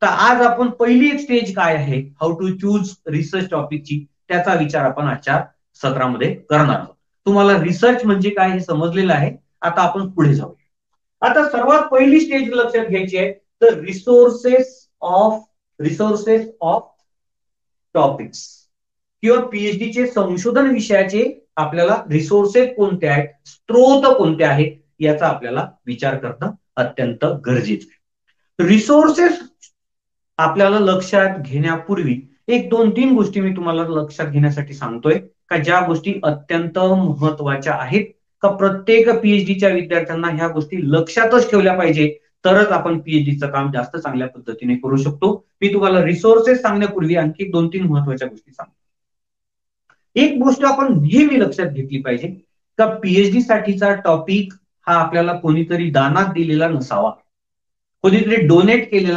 तर आज आपण पहिली एक स्टेज काय आहे, हाऊ टू चूज रिसर्च टॉपिकची, त्याचा विचार आपण आजच्या सत्रामध्ये करणार आहोत. तुम्हाला रिसर्च म्हणजे काय हे समजलेलं आहे. आता आपण पुढे जाऊ. आता सर्वात पहिली स्टेज लक्षात घ्यायची आहे, तर रिसोर्सेस ऑफ टॉपिक्स किंवा पीएचडी चे संशोधन विषयाचे आपल्याला रिसोर्सेस कोणते आहेत, स्त्रोत कोणते आहेत, याचा आपल्याला विचार करणं अत्यंत गरजेचं आहे. रिसोर्सेस आपल्याला लक्षात घेण्यापूर्वी एक 2-3 गोष्टी मी तुम्हाला लक्षात घेण्यासाठी सांगतोय, का ज्या गोष्टी अत्यंत महत्वाच्या आहेत, का प्रत्येक पीएचडीच्या विद्यार्थ्यांना ह्या गोष्टी लक्षातच ठेवल्या पाहिजे, तरच आपण पीएचडीचं काम जास्त चांगल्या पद्धतीने करू शकतो. मी तुम्हाला रिसोर्सेस सांगण्यापूर्वी आणखी 2-3 महत्वाच्या गोष्टी सांगतो. एक गोष्ट आपण नेहमी लक्षात घेतली पाहिजे, का पीएचडी साठीचा टॉपिक हा आपल्याला कोणीतरी दानात दिलेला नसावा, कोणीतरी डोनेट केलेला